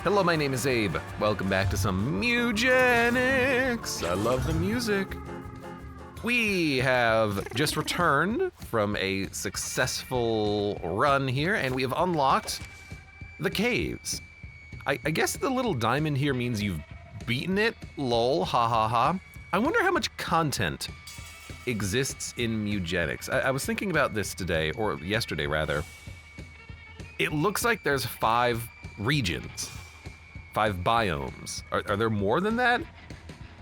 Hello, my name is Abe. Welcome back to some Mewgenics. I love the music. We have just returned from a successful run here, and we have unlocked the caves. I guess the little diamond here means you've beaten it, lol, ha ha ha. I wonder how much content exists in Mewgenics. I was thinking about this today, or yesterday rather. It looks like there's 5 regions, 5 biomes. Are there more than that?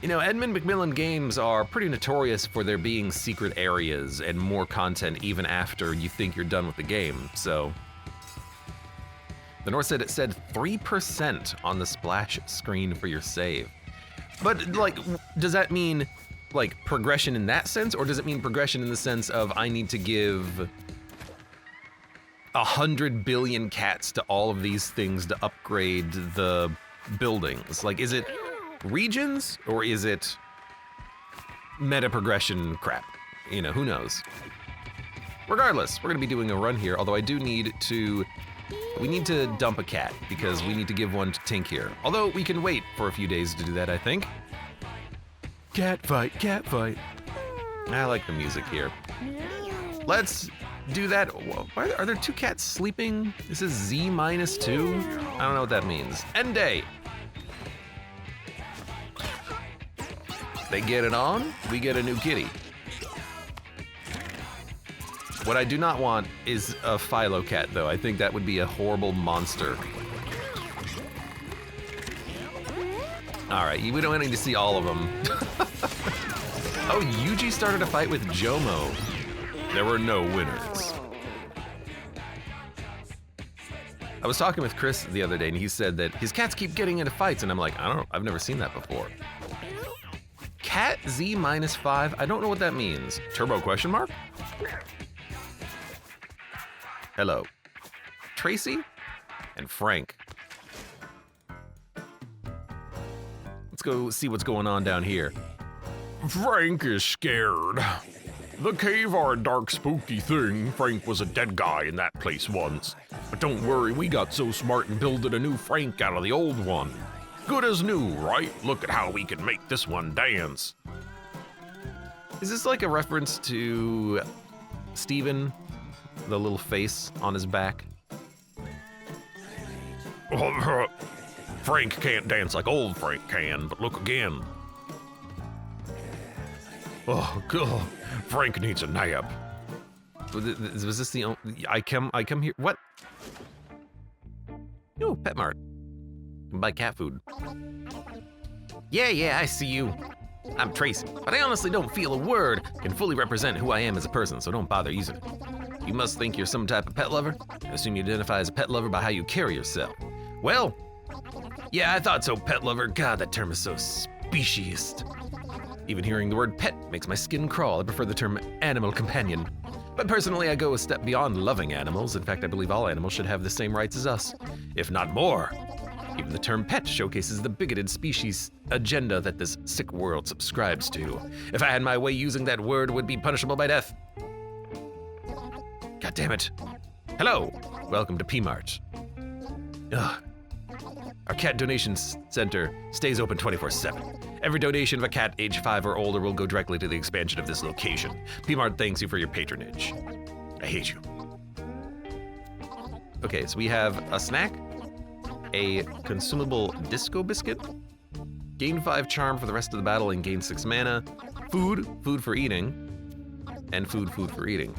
You know, Edmund McMillen games are pretty notorious for there being secret areas and more content even after you think you're done with the game, so. The North said it said 3% on the splash screen for your save. But like, does that mean like progression in that sense, or does it mean progression in the sense of I need to give 100 billion cats to all of these things to upgrade the buildings? Like, is it regions or is it meta progression crap? You know, who knows? Regardless, we're gonna be doing a run here, although I do need to, we need to dump a cat because we need to give one to Tink here. Although we can wait for a few days to do that, I think. Cat fight, cat fight. I like the music here. Let's do that. Whoa, are there 2 cats sleeping? This is Z-2? I don't know what that means. End day. They get it on, we get a new kitty. What I do not want is a Philo cat, though. I think that would be a horrible monster. All right, we don't need to see all of them. Oh, Yuji started a fight with Jomo. There were no winners. I was talking with Chris the other day, and he said that his cats keep getting into fights, and I'm like, I don't know, I've never seen that before. Cat Z-5, I don't know what that means. Turbo question mark? Hello. Tracy and Frank. Let's go see what's going on down here. Frank is scared. The cave are a dark, spooky thing. Frank was a dead guy in that place once. But don't worry, we got so smart and builded a new Frank out of the old one. Good as new, right? Look at how we can make this one dance. Is this like a reference to Steven, the little face on his back? Frank can't dance like old Frank can, but look again. Oh, God. Frank needs a nap. Was this the only, I come here, what? Oh, Pet Mart. Buy cat food. Yeah, I see you. I'm Tracy, but I honestly don't feel a word can fully represent who I am as a person, so don't bother using it. You must think you're some type of pet lover. I assume you identify as a pet lover by how you carry yourself. Well, yeah, I thought so, pet lover. God, that term is so speciesist. Even hearing the word pet makes my skin crawl. I prefer the term animal companion. But personally, I go a step beyond loving animals. In fact, I believe all animals should have the same rights as us, if not more. Even the term pet showcases the bigoted species agenda that this sick world subscribes to. If I had my way, using that word would be punishable by death. God damn it. Hello, welcome to P-Mart. Ugh. Our cat donation center stays open 24/7. Every donation of a cat age 5 or older will go directly to the expansion of this location. P-Mart thanks you for your patronage. I hate you. Okay, so we have a snack, a consumable disco biscuit, gain 5 charm for the rest of the battle and gain 6 mana, food for eating, and food for eating.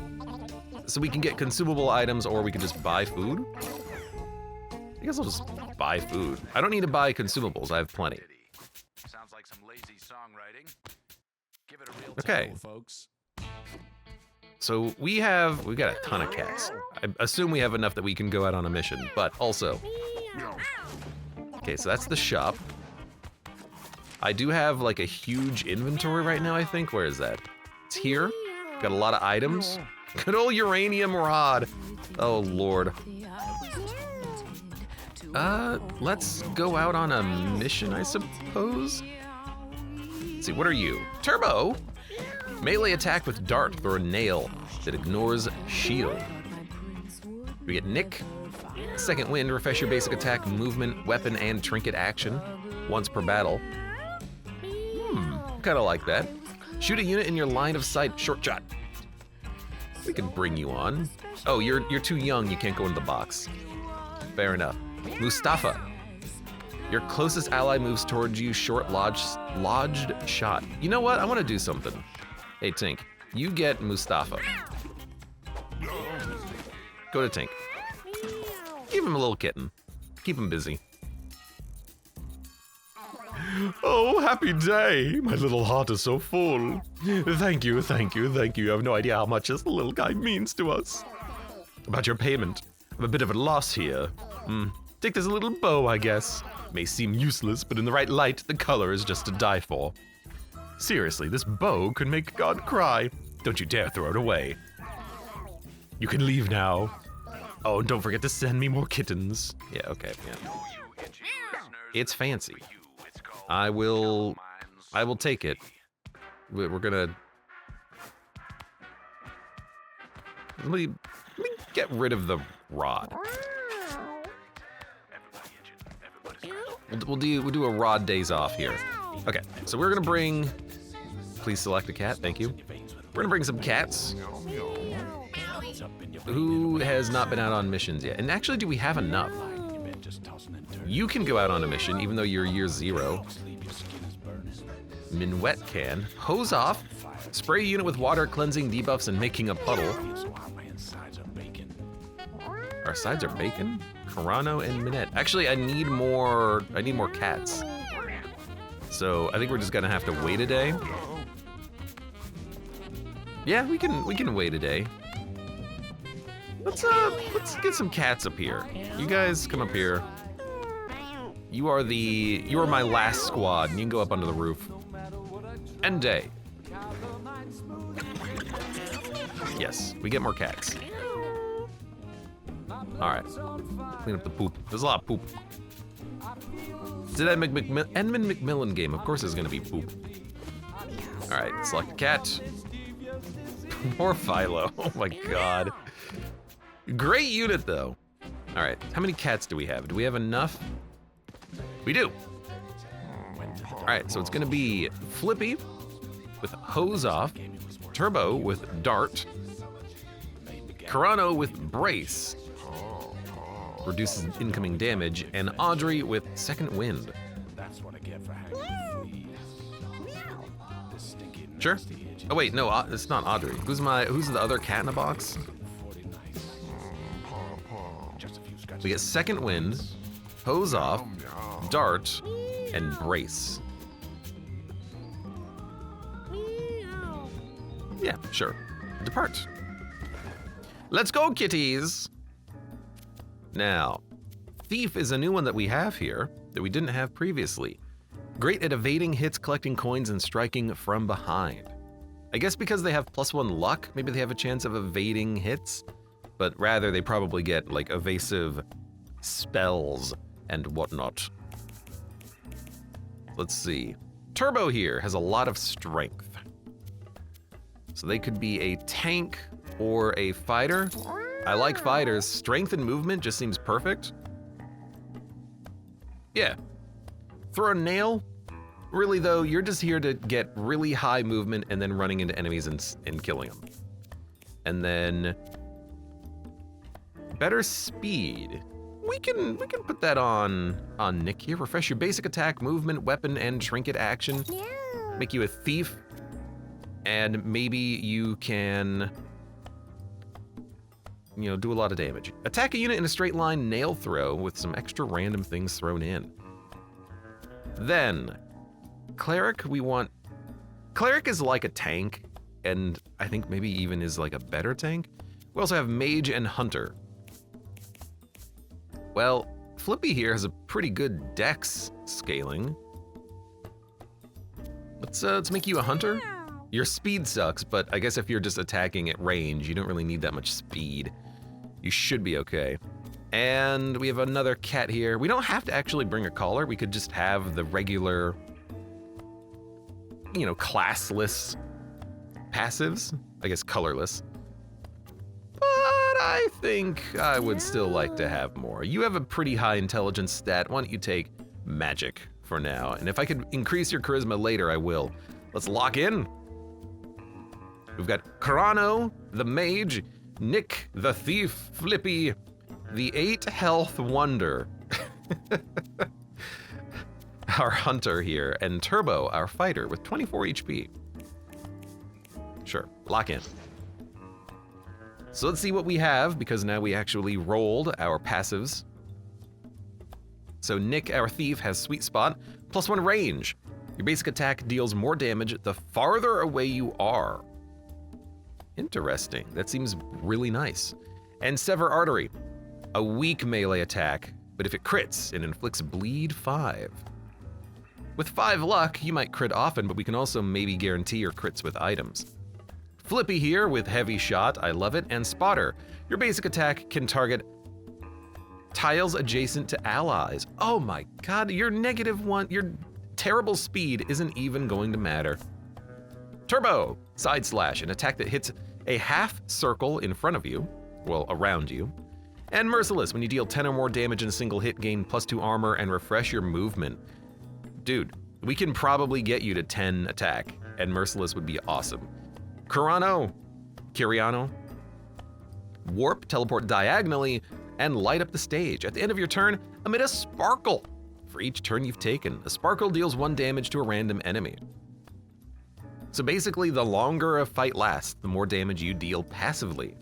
So we can get consumable items or we can just buy food. I guess I'll just buy food. I don't need to buy consumables, I have plenty. Sounds like some lazy songwriting. Give it a real Okay. tempo, folks. So we've got a ton of cats. I assume we have enough that we can go out on a mission, but also. Okay, so that's the shop. I do have like a huge inventory right now, I think. Where is that? It's here. Got a lot of items. Good old uranium rod. Oh, Lord. Let's go out on a mission, I suppose. Let's see, what are you? Turbo? Melee attack with dart through a nail that ignores shield. We get Nick, Second wind, refresh your basic attack, movement, weapon, and trinket action once per battle. Kinda like that. Shoot a unit in your line of sight, short shot. We can bring you on. Oh, you're too young, you can't go into the box. Fair enough. Mustafa. Your closest ally moves towards you, short lodged shot. You know what? I want to do something. Hey, Tink, you get Mustafa. Go to Tink. Give him a little kitten. Keep him busy. Oh, happy day. My little heart is so full. Thank you, thank you, thank you. You have no idea how much this little guy means to us. About your payment, I'm a bit of a loss here. Take this little bow, I guess. May seem useless, but in the right light, the color is just to die for. Seriously, this bow could make God cry. Don't you dare throw it away. You can leave now. Oh, and don't forget to send me more kittens. Yeah, okay, yeah. You itchy listeners, It's fancy. for you, it's called I will Mines. take it. We're gonna... Let me get rid of the rod. Everybody itching. Everybody's We'll do a rod days off here. Okay, so we're gonna bring... Please select a cat, thank you. We're gonna bring some cats. Who has not been out on missions yet? And actually, do we have enough? You can go out on a mission, even though you're year 0. Minuet can. Hose off. Spray a unit with water, cleansing debuffs, and making a puddle. Our sides are bacon? Carano and Minette. Actually, I need more cats. So I think we're just gonna have to wait a day. Yeah, we can wait a day. Let's get some cats up here. You guys come up here. You are my last squad, and you can go up onto the roof. End day. Yes, we get more cats. All right, clean up the poop. There's a lot of poop. It's an Edmund McMillen game. Of course, there's gonna be poop. All right, select a cat. More Philo. Oh my god. Great unit though. All right, how many cats do we have? Do we have enough? We do. All right, so it's gonna be Flippy with Hose Off, Turbo with Dart, Carano with Brace, reduces incoming damage, and Audrey with Second Wind. Sure. Oh wait, no, it's not Audrey. Who's the other cat in the box? We get Second Wind, Hose Off, Dart, and Brace. Yeah, sure. Depart. Let's go, kitties! Now, Thief is a new one that we have here that we didn't have previously. Great at evading hits, collecting coins, and striking from behind. I guess because they have +1 luck, maybe they have a chance of evading hits, but rather they probably get like evasive spells and whatnot. Let's see. Turbo here has a lot of strength. So they could be a tank or a fighter. I like fighters. Strength and movement just seems perfect. Yeah. Throw a nail. Really though, you're just here to get really high movement and then running into enemies and killing them. And then better speed. We can put that on Nick here. Refresh your basic attack, movement, weapon, and trinket action. Make you a thief. And maybe you can, do a lot of damage. Attack a unit in a straight line nail throw with some extra random things thrown in. Then, Cleric, Cleric is like a tank, and I think maybe even is like a better tank. We also have Mage and Hunter. Well, Flippy here has a pretty good dex scaling. Let's make you a Hunter. Your speed sucks, but I guess if you're just attacking at range, you don't really need that much speed. You should be okay. And we have another cat here. We don't have to actually bring a collar. We could just have the regular, classless passives. I guess colorless. But I think I would still like to have more. You have a pretty high intelligence stat. Why don't you take magic for now? And if I could increase your charisma later, I will. Let's lock in. We've got Carano, the mage, Nick, the thief, Flippy, the 8 health wonder, our hunter here, and Turbo, our fighter, with 24 HP. Sure, lock in. So let's see what we have, because now we actually rolled our passives. So Nick, our thief, has Sweet Spot, +1 range. Your basic attack deals more damage the farther away you are. Interesting, that seems really nice. And Sever Artery, a weak melee attack, but if it crits, it inflicts bleed 5. With 5 luck, you might crit often, but we can also maybe guarantee your crits with items. Flippy here with Heavy Shot, I love it, and Spotter. Your basic attack can target tiles adjacent to allies. Oh my god, your -1, your terrible speed isn't even going to matter. Turbo, Side Slash, an attack that hits a half circle in front of you, well, around you. And Merciless, when you deal 10 or more damage in a single hit, gain +2 armor and refresh your movement. Dude, we can probably get you to 10 attack, and Merciless would be awesome. Kiriano, Warp, teleport diagonally, and light up the stage. At the end of your turn, emit a sparkle. For each turn you've taken, a sparkle deals 1 damage to a random enemy. So basically, the longer a fight lasts, the more damage you deal passively.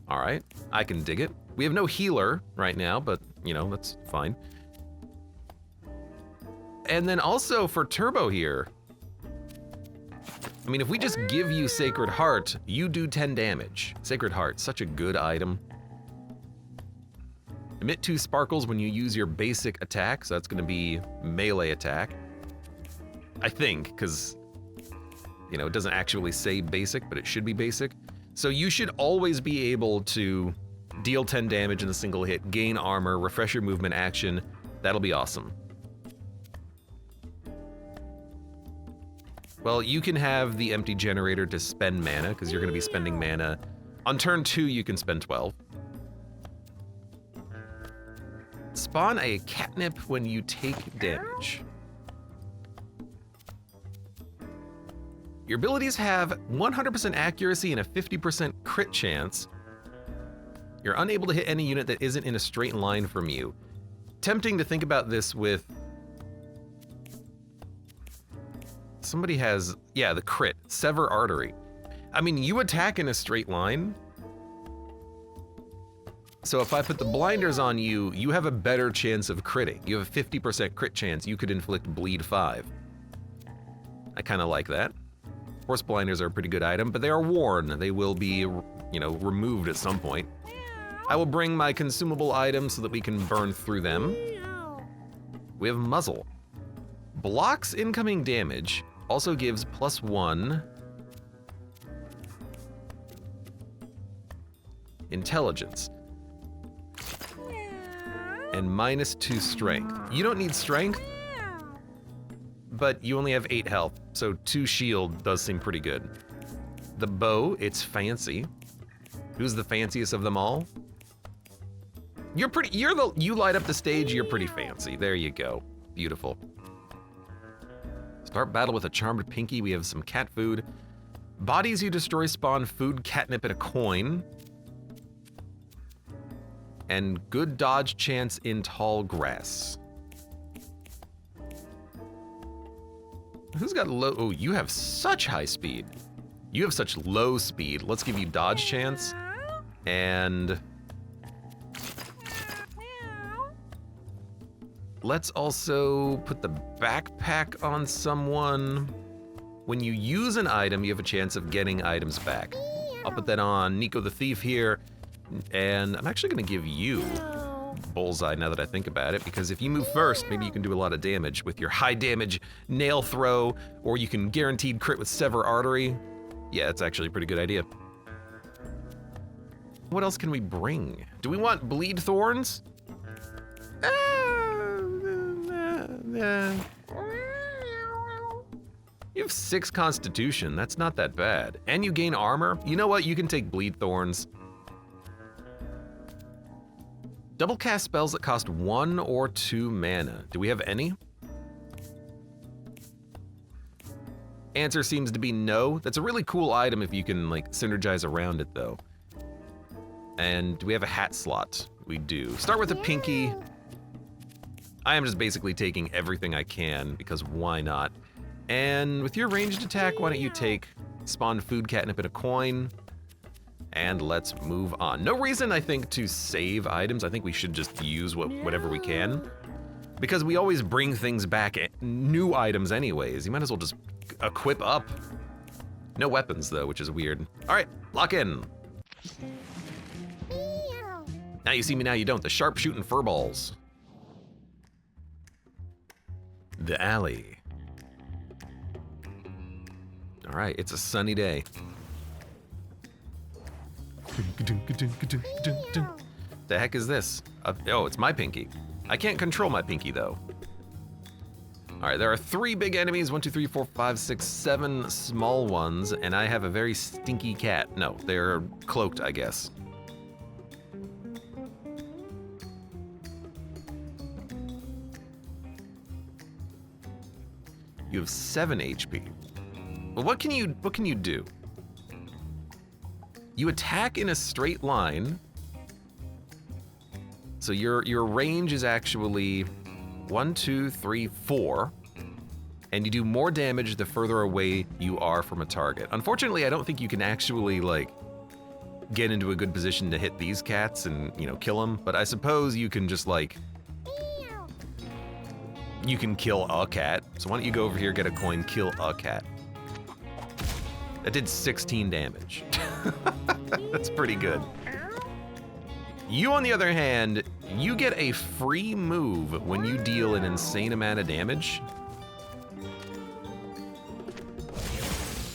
All right, I can dig it. We have no healer right now, but you know, that's fine. And then also for Turbo here, I mean, if we just give you Sacred Heart, you do 10 damage. Sacred Heart, such a good item. Emit 2 sparkles when you use your basic attack, so that's gonna be melee attack. I think, because you know, it doesn't actually say basic, but it should be basic. So you should always be able to deal 10 damage in a single hit, gain armor, refresh your movement action. That'll be awesome. Well, you can have the empty generator to spend mana, because you're gonna be spending mana. On turn 2, you can spend 12. Spawn a catnip when you take damage. Your abilities have 100% accuracy and a 50% crit chance. You're unable to hit any unit that isn't in a straight line from you. Tempting to think about this with... Somebody has, yeah, the crit, Sever Artery. I mean, you attack in a straight line. So if I put the blinders on you, you have a better chance of critting. You have a 50% crit chance. You could inflict bleed 5. I kind of like that. Horse blinders are a pretty good item, but they are worn. They will be, you know, removed at some point. I will bring my consumable items so that we can burn through them. We have Muzzle. Blocks incoming damage, also gives +1 intelligence and -2 strength. You don't need strength, but you only have 8 health, so 2 shield does seem pretty good. The bow, it's fancy. Who's the fanciest of them all? You light up the stage, you're pretty fancy. There you go, beautiful. Start battle with a charmed pinky, we have some cat food. Bodies you destroy spawn food, catnip, and a coin. And good dodge chance in tall grass. Who's got low? Oh, you have such high speed. You have such low speed. Let's give you dodge chance. And let's also put the backpack on someone. When you use an item, you have a chance of getting items back. I'll put that on Nico the Thief here. And I'm actually gonna give you Bullseye now that I think about it, because if you move first, maybe you can do a lot of damage with your high damage nail throw, or you can guaranteed crit with Sever Artery. Yeah, it's actually a pretty good idea. What else can we bring? Do we want Bleed Thorns? You have 6 Constitution, that's not that bad. And you gain armor. You know what, you can take Bleed Thorns. Double cast spells that cost 1 or 2 mana. Do we have any? Answer seems to be no. That's a really cool item if you can like synergize around it though. And do we have a hat slot? We do. Start with a pinky. I am just basically taking everything I can because why not? And with your ranged attack, why don't you take spawn food catnip and a coin? And let's move on. No reason, I think, to save items. I think we should just use whatever we can. Because we always bring things back, new items anyways. You might as well just equip up. No weapons, though, which is weird. All right, lock in. Now you see me, now you don't. The sharpshooting furballs. The alley. All right, it's a sunny day. The heck is this? Oh, it's my pinky. I can't control my pinky though. All right, there are 3 big enemies, 1, 2, 3, 4, 5, 6, 7 small ones, and I have a very stinky cat. No, they're cloaked, I guess. You have 7 HP. Well, what can you do? You attack in a straight line. So your range is actually 1, 2, 3, 4, and you do more damage the further away you are from a target. Unfortunately, I don't think you can actually like get into a good position to hit these cats and, you know, kill them, but I suppose you can just like you can kill a cat. So why don't you go over here, get a coin, kill a cat. That did 16 damage. That's pretty good. You, on the other hand, you get a free move when you deal an insane amount of damage.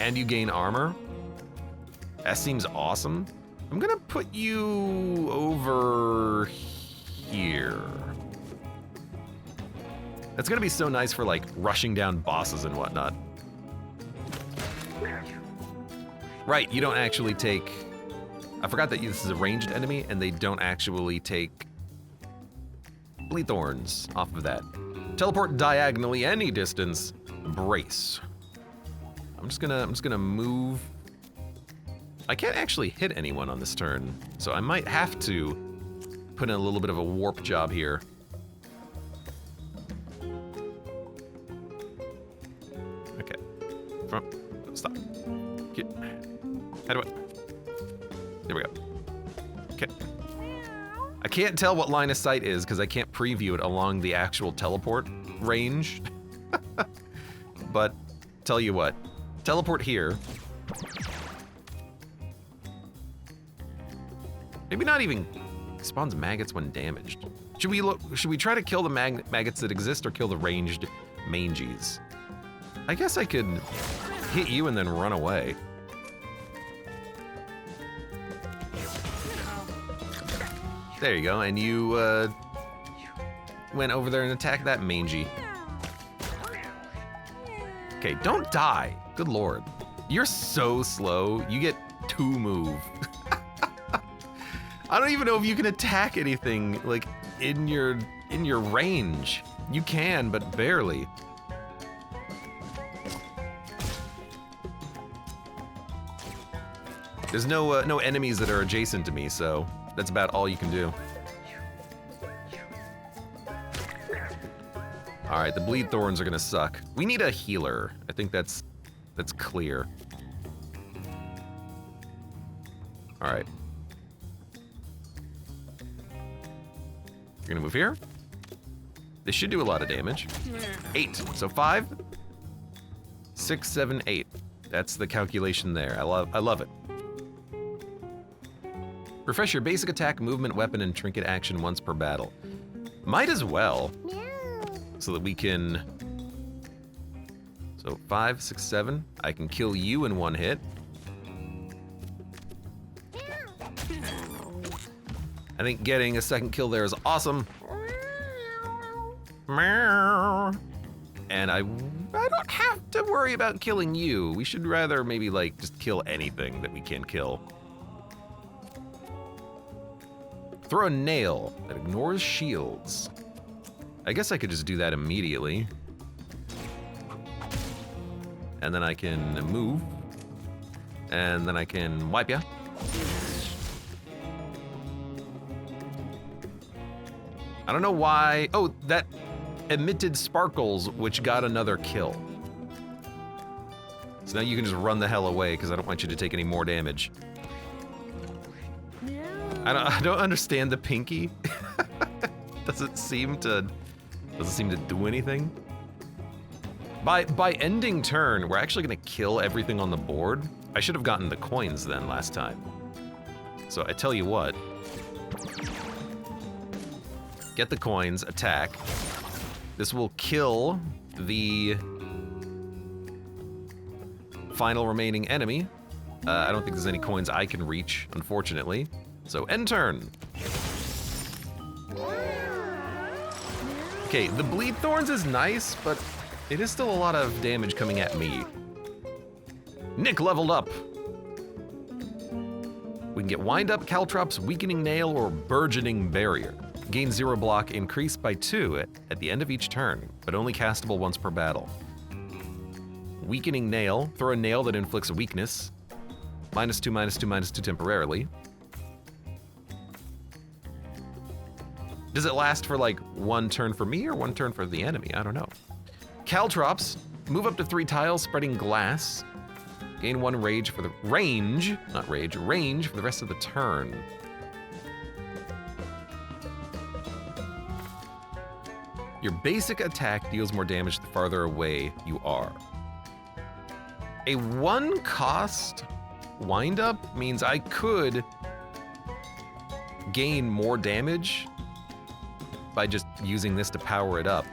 And you gain armor. That seems awesome. I'm gonna put you over here. That's gonna be so nice for like rushing down bosses and whatnot. Right, you don't actually take... I forgot that this is a ranged enemy and they don't actually take bleed thorns off of that. Teleport diagonally any distance. Brace. I'm just gonna move. I can't actually hit anyone on this turn, so I might have to put in a little bit of a warp job here. Okay. Stop. How do I? There we go. Okay. I can't tell what line of sight is because I can't preview it along the actual teleport range. But tell you what, teleport here. Maybe not even spawns maggots when damaged. Should we try to kill the maggots that exist or kill the ranged mangies? I guess I could hit you and then run away. There you go, and you went over there and attacked that mangy. Okay, don't die. Good lord. You're so slow. You get 2 move. I don't even know if you can attack anything like in your range. You can, but barely. There's no enemies that are adjacent to me, so that's about all you can do. All right, the bleed thorns are gonna suck. We need a healer. I think that's clear. All right. You're gonna move here. This should do a lot of damage. 8. So 5, 6, 7, 8. That's the calculation there. I love it. Refresh your basic attack, movement, weapon, and trinket action once per battle. Might as well. So that we can... So 5, 6, 7. I can kill you in 1 hit. I think getting a second kill there is awesome. And I don't have to worry about killing you. We should rather maybe like just kill anything that we can kill. Throw a nail that ignores shields. I guess I could just do that immediately. And then I can move. And then I can wipe ya. I don't know why. Oh, that emitted sparkles, which got another kill. So now you can just run the hell away because I don't want you to take any more damage. I don't understand the pinky. Doesn't seem to do anything. By ending turn, we're actually gonna kill everything on the board. I should have gotten the coins then last time. So I tell you what. Get the coins, attack. This will kill the final remaining enemy. I don't think there's any coins I can reach, unfortunately. So end turn. Okay, the bleed thorns is nice, but it is still a lot of damage coming at me. Nick leveled up. We can get wind up, caltrops, weakening nail, or burgeoning barrier. Gain 0 block, increased by 2 at the end of each turn, but only castable once per battle. Weakening nail, throw a nail that inflicts a weakness. -2, -2, -2 temporarily. Does it last for like 1 turn for me or 1 turn for the enemy? I don't know. Caltrops, move up to 3 tiles, spreading glass. Gain 1 rage for the range for the rest of the turn. Your basic attack deals more damage the farther away you are. A 1 cost wind up means I could gain more damage by just using this to power it up.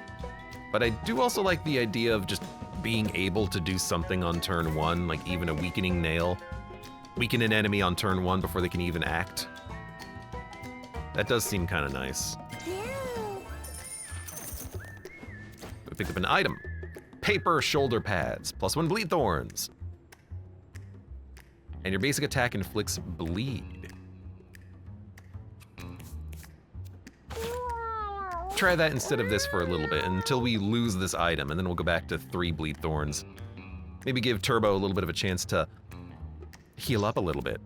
But I do also like the idea of just being able to do something on turn 1, like even a weakening nail. Weaken an enemy on turn 1 before they can even act. That does seem kind of nice. We picked up an item. Paper shoulder pads, +1 bleed thorns. And your basic attack inflicts bleed. Try that instead of this for a little bit until we lose this item, and then we'll go back to 3 bleed thorns. Maybe give Turbo a little bit of a chance to heal up a little bit.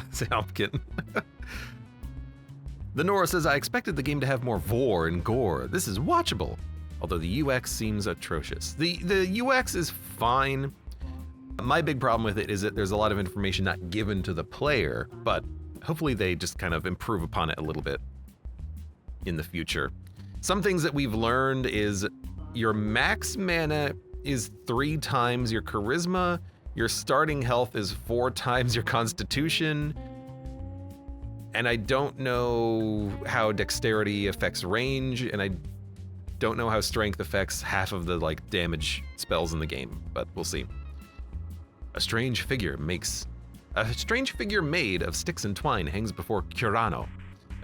See how I'm kidding. The Nora says, I expected the game to have more vor and gore. This is watchable, although the UX seems atrocious. The UX is fine. My big problem with it is that there's a lot of information not given to the player, but hopefully they just kind of improve upon it a little bit in the future. Some things that we've learned is your max mana is 3 times your charisma, your starting health is 4 times your constitution, and I don't know how dexterity affects range, and I don't know how strength affects half of the like damage spells in the game, but we'll see. A strange figure made of sticks and twine hangs before Curano.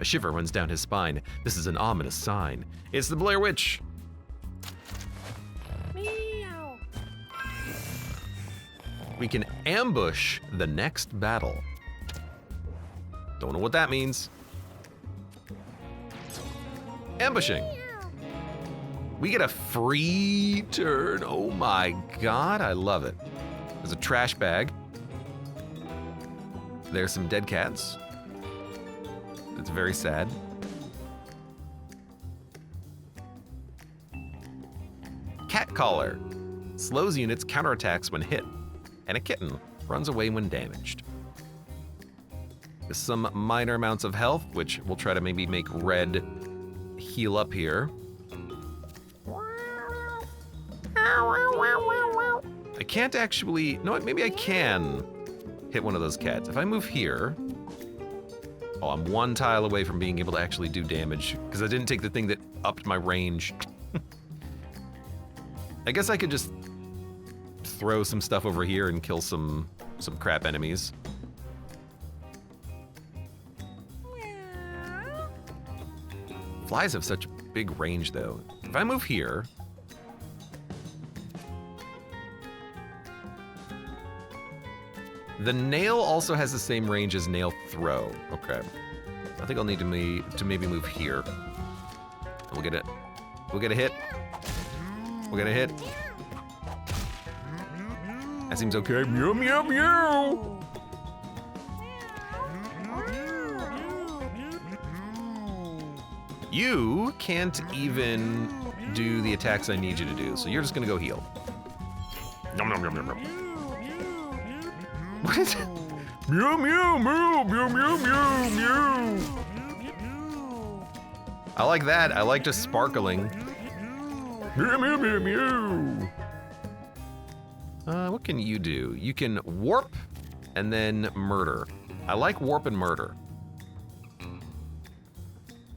A shiver runs down his spine. This is an ominous sign. It's the Blair Witch. Meow. We can ambush the next battle. Don't know what that means. Ambushing. We get a free turn. Oh my god, I love it. There's a trash bag. There's some dead cats. It's very sad. Cat collar. Slows units, counterattacks when hit. And a kitten runs away when damaged. With some minor amounts of health, which we'll try to maybe make red heal up here. I can't actually, no, maybe I can hit one of those cats. If I move here, oh, I'm 1 tile away from being able to actually do damage because I didn't take the thing that upped my range. I guess I could just throw some stuff over here and kill some crap enemies. Flies have such big range though. If I move here, The nail also has the same range as nail throw. Okay. I think I'll need to maybe move here. We'll get it. We'll get a hit. We'll get a hit. That seems okay. Meow, meow, meow. You can't even do the attacks I need you to do, so you're just gonna go heal. Nom nom nom nom nom. What is it? Meow meow meow meow meow meow meow. I like that. I like just sparkling. Meow meow meow meow. What can you do? You can warp and then murder. I like warp and murder.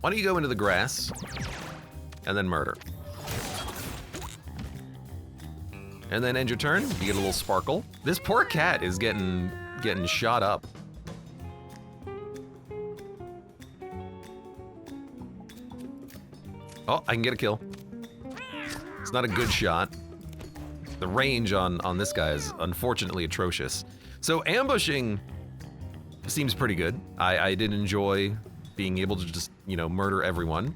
Why don't you go into the grass and then murder? And then end your turn. You get a little sparkle. This poor cat is getting shot up. Oh, I can get a kill. It's not a good shot. The range on this guy is unfortunately atrocious. So ambushing seems pretty good. I did enjoy being able to just, you know, murder everyone.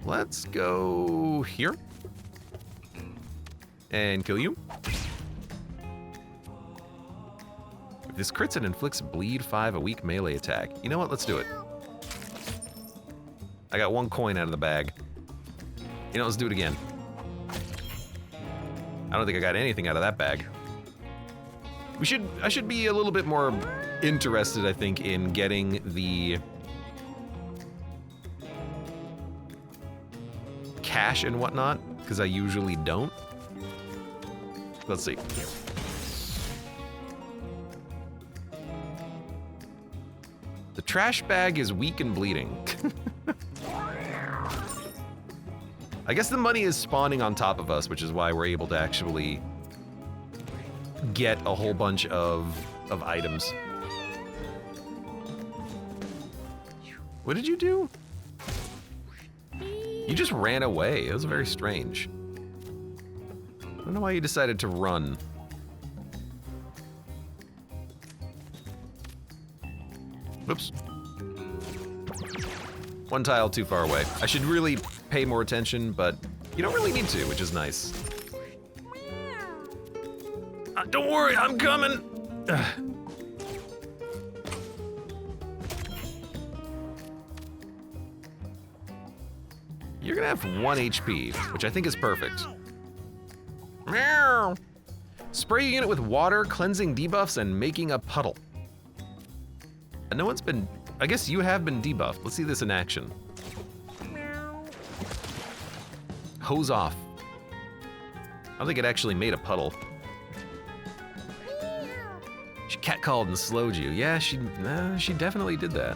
Let's go here and kill you. If this crits and inflicts bleed 5, a weak melee attack. You know what? Let's do it. I got 1 coin out of the bag. You know, let's do it again. I don't think I got anything out of that bag. I should be a little bit more interested, I think, in getting the cash and whatnot, because I usually don't. Let's see. The trash bag is weak and bleeding. I guess the money is spawning on top of us, which is why we're able to actually get a whole bunch of items. What did you do? You just ran away. It was very strange. I don't know why you decided to run. Oops. 1 tile too far away. I should really pay more attention, but you don't really need to, which is nice. Don't worry, I'm coming. Ugh. You're gonna have 1 HP, which I think is perfect. Meow. Spray a unit with water, cleansing debuffs, and making a puddle. And no one's been... I guess you have been debuffed. Let's see this in action. Hose off. I don't think it actually made a puddle. She catcalled and slowed you. Yeah, she definitely did that.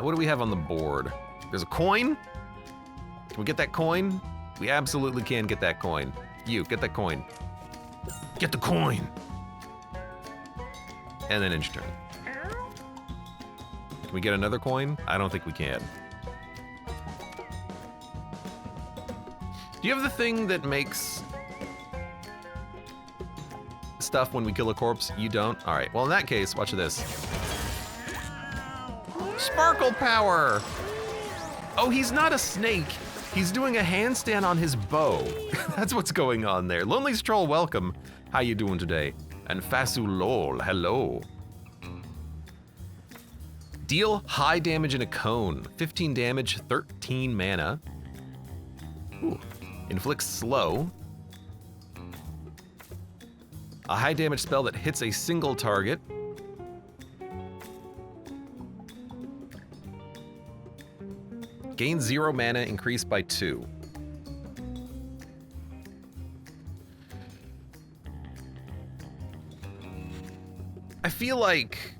What do we have on the board? There's a coin? Can we get that coin? We absolutely can get that coin. You, get that coin. Get the coin! And then end your turn. Can we get another coin? I don't think we can. Do you have the thing that makes stuff when we kill a corpse? You don't? All right, well in that case, watch this. Sparkle power! Oh, he's not a snake. He's doing a handstand on his bow. That's what's going on there. Lonely Stroll, welcome. How you doing today? And Fasulol, hello. Deal high damage in a cone. 15 damage, 13 mana. Ooh. Inflicts slow. A high damage spell that hits a single target. Gain 0 mana, increased by 2. I feel like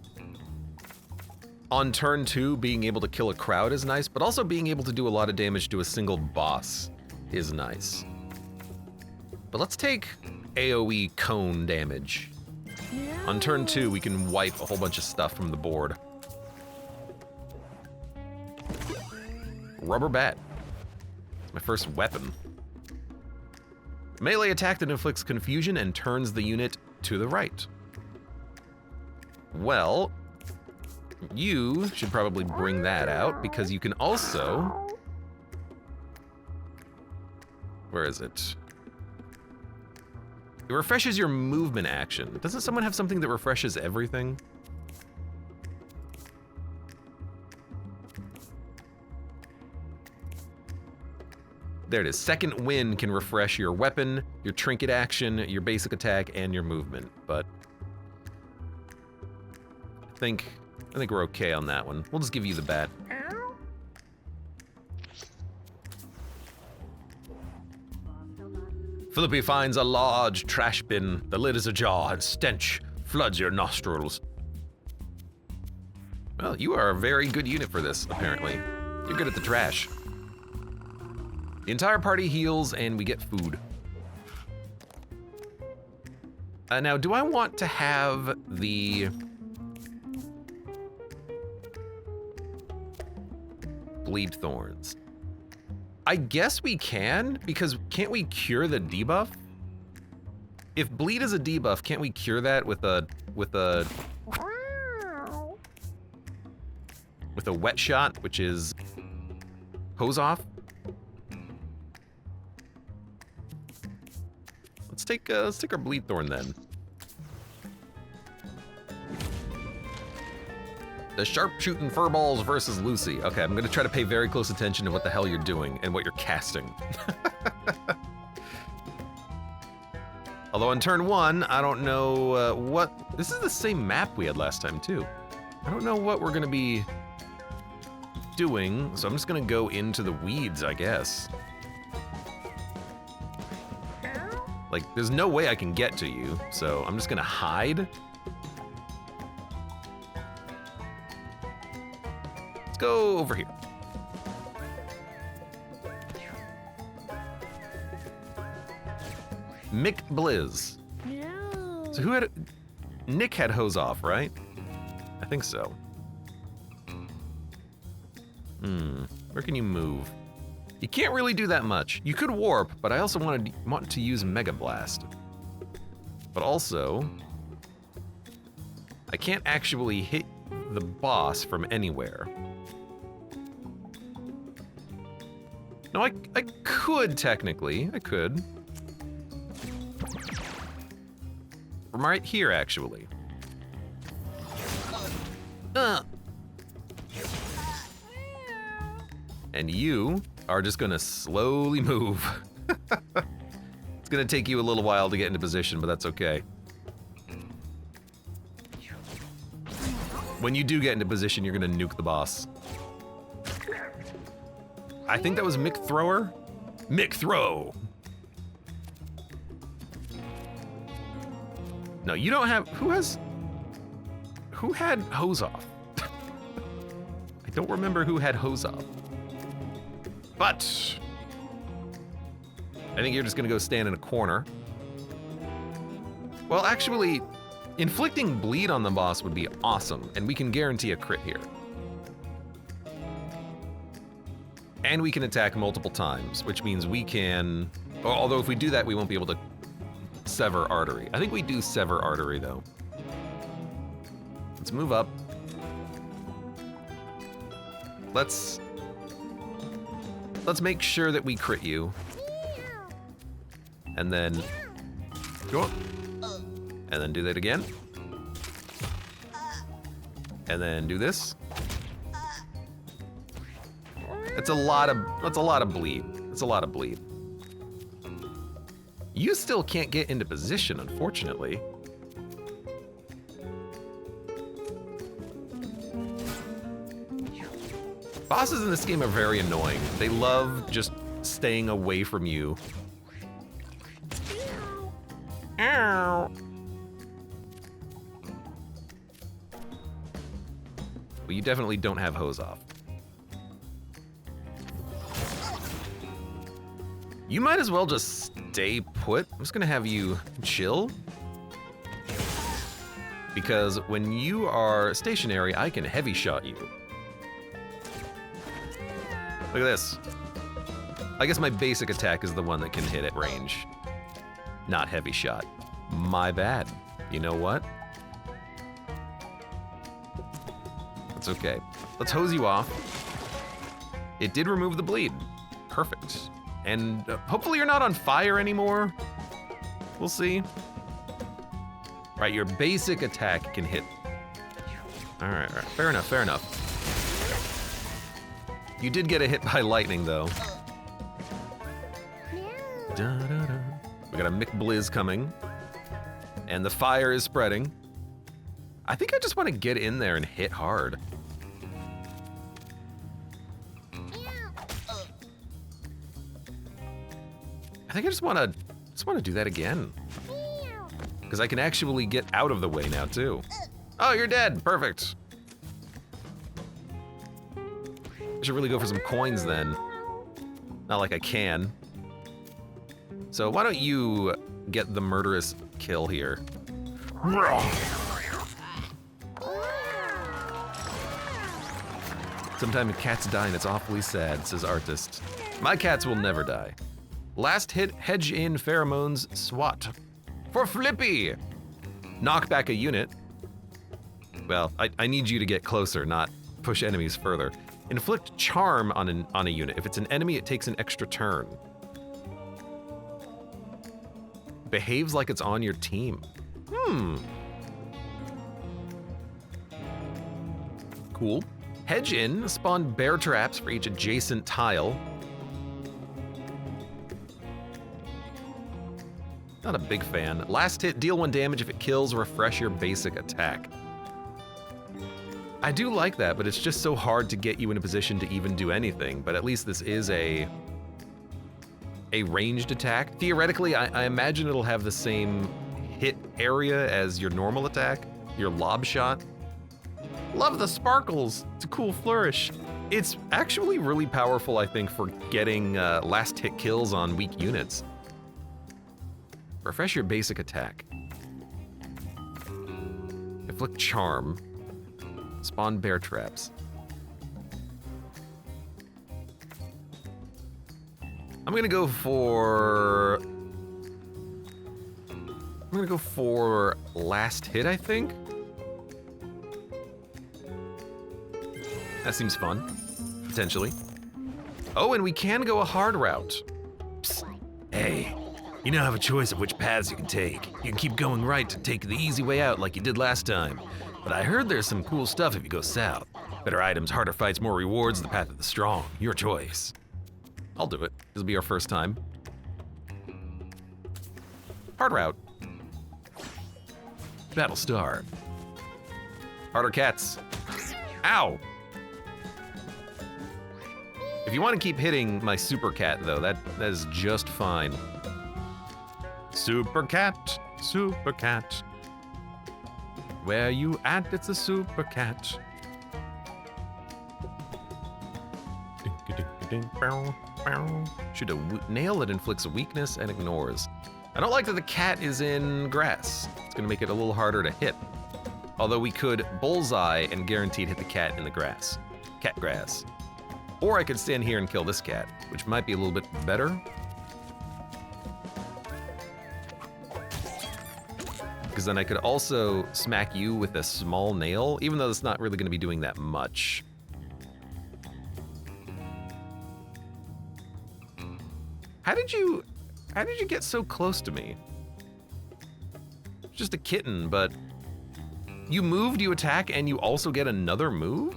on turn 2, being able to kill a crowd is nice, but also being able to do a lot of damage to a single boss is nice. But let's take AoE cone damage. On turn 2, we can wipe a whole bunch of stuff from the board. Rubber bat. My first weapon. Melee attack that inflicts confusion and turns the unit to the right. Well, you should probably bring that out because you can also... Where is it? It refreshes your movement action. Doesn't someone have something that refreshes everything? There it is. Second Wind can refresh your weapon, your trinket action, your basic attack, and your movement. But I think we're okay on that one. We'll just give you the bat. Philippi finds a large trash bin. The lid is ajar and stench floods your nostrils. Well, you are a very good unit for this, apparently. You're good at the trash. The entire party heals and we get food. Now, do I want to have the bleed thorns? I guess we can, because can't we cure the debuff? If bleed is a debuff, can't we cure that with a wet shot, which is hose off? Let's take our bleed thorn then. The sharpshooting furballs versus Lucy. Okay, I'm gonna try to pay very close attention to what the hell you're doing and what you're casting. Although on turn 1, I don't know what... This is the same map we had last time too. I don't know what we're gonna be doing, so I'm just gonna go into the weeds, I guess. Like, there's no way I can get to you, so I'm just gonna hide. Let's go over here. Mick Blizz. No. So who had... Nick had hose off, right? I think so. Where can you move? You can't really do that much. You could warp, but I also want to use Mega Blast. But also, I can't actually hit the boss from anywhere. No, I could technically. I could. From right here, actually. And you are just gonna slowly move. It's gonna take you a little while to get into position, but that's okay. When you do get into position, you're gonna nuke the boss. I think that was Mick Thrower? Mick Throw! No, you don't have... Who had hose off? I don't remember who had hose off. But I think you're just gonna go stand in a corner. Well, actually, inflicting bleed on the boss would be awesome, and we can guarantee a crit here. And we can attack multiple times, which means we can... Although if we do that, we won't be able to sever artery. I think we do sever artery, though. Let's move up. Let's make sure that we crit you. And then go up. And then do that again. And then do this. That's a lot of bleed. It's a lot of bleed. You still can't get into position, unfortunately. Bosses in this game are very annoying. They love just staying away from you. Ow. Well, you definitely don't have hose off. You might as well just stay put. I'm just gonna have you chill. Because when you are stationary, I can heavy shot you. Look at this. I guess my basic attack is the one that can hit at range. Not heavy shot. My bad. You know what? It's okay. Let's hose you off. It did remove the bleed. Perfect. And hopefully you're not on fire anymore. We'll see. Right, your basic attack can hit. All right. Fair enough, fair enough. You did get a hit by lightning, though. Da-da-da. We got a McBlizz coming. And the fire is spreading. I think I just want to get in there and hit hard. I think I just want to do that again. Because I can actually get out of the way now, too. Oh, you're dead. Perfect. I should really go for some coins then. Not like I can. So why don't you get the murderous kill here? Sometimes cats die and it's awfully sad, says artist. My cats will never die. Last hit, hedge in pheromones, SWAT. For Flippy! Knock back a unit. Well, I need you to get closer, not push enemies further. Inflict charm on a unit. If it's an enemy, it takes an extra turn. Behaves like it's on your team. Cool. Hedge in, spawn bear traps for each adjacent tile. Not a big fan. Last hit, deal 1 damage. If it kills, refresh your basic attack. I do like that, but it's just so hard to get you in a position to even do anything. But at least this is a ranged attack. Theoretically, I imagine it'll have the same hit area as your normal attack, your lob shot. Love the sparkles. It's a cool flourish. It's actually really powerful, I think, for getting last hit kills on weak units. Refresh your basic attack. Inflict charm. Spawn bear traps. I'm gonna go for last hit, I think. That seems fun, potentially. Oh, and we can go a hard route. Psst. Hey, you now have a choice of which paths you can take. You can keep going right to take the easy way out like you did last time. But I heard there's some cool stuff if you go south. Better items, harder fights, more rewards, the path of the strong. Your choice. I'll do it. This will be our first time. Hard route. Battle start. Harder cats. Ow! If you want to keep hitting my super cat, though, that is just fine. Super cat, super cat. Where you at? It's a super cat. Shoot a nail that inflicts weakness and ignores. I don't like that the cat is in grass. It's gonna make it a little harder to hit. Although we could bullseye and guaranteed hit the cat in the grass. Cat grass. Or I could stand here and kill this cat, which might be a little bit better. Because then I could also smack you with a small nail, even though it's not really gonna be doing that much. How did you get so close to me? Just a kitten, but you moved, you attack, and you also get another move?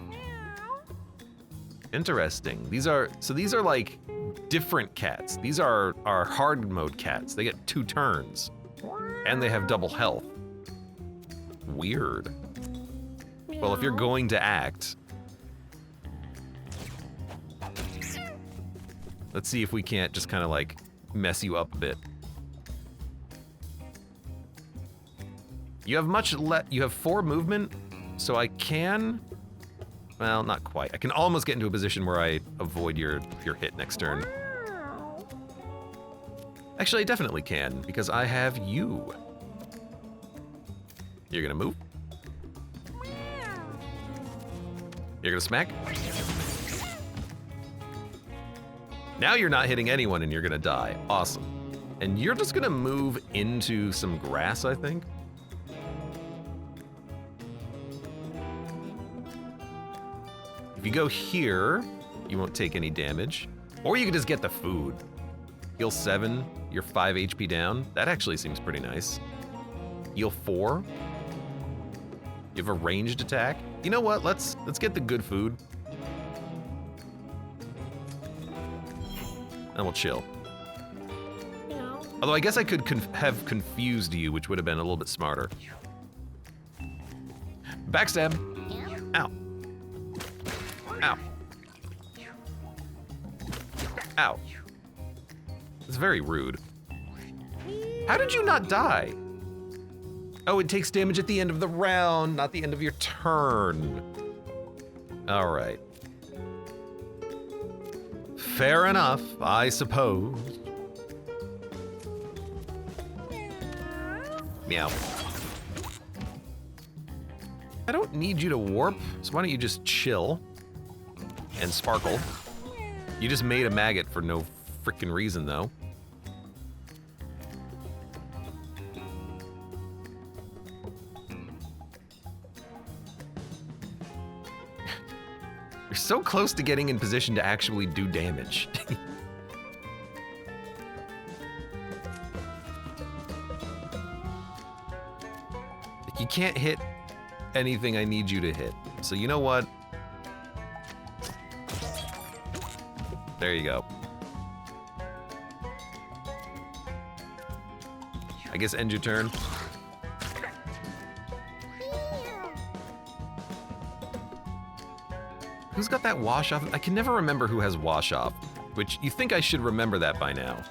Interesting. These are like different cats. These are hard mode cats. They get 2 turns. And they have double health. Weird. Well, if you're going to act, let's see if we can't just kind of like mess you up a bit. You have 4 movement, so I can, well, not quite. I can almost get into a position where I avoid your hit next turn. Actually, I definitely can, because I have you. You're gonna move. You're gonna smack. Now you're not hitting anyone and you're gonna die. Awesome. And you're just gonna move into some grass, I think. If you go here, you won't take any damage. Or you can just get the food. Heal 7, you're 5 HP down. That actually seems pretty nice. Heal 4. You have a ranged attack. You know what? Let's get the good food. And we'll chill. Although I guess I could have confused you, which would have been a little bit smarter. Backstab. Ow. Ow. Ow. It's very rude. How did you not die? Oh, it takes damage at the end of the round, not the end of your turn. All right. Fair enough, I suppose. Meow. I don't need you to warp, so why don't you just chill and sparkle? You just made a maggot for no freaking reason, though. You're so close to getting in position to actually do damage. You can't hit anything I need you to hit. So you know what? There you go. I guess end your turn. Who's got that wash off? I can never remember who has wash off, which you think I should remember that by now.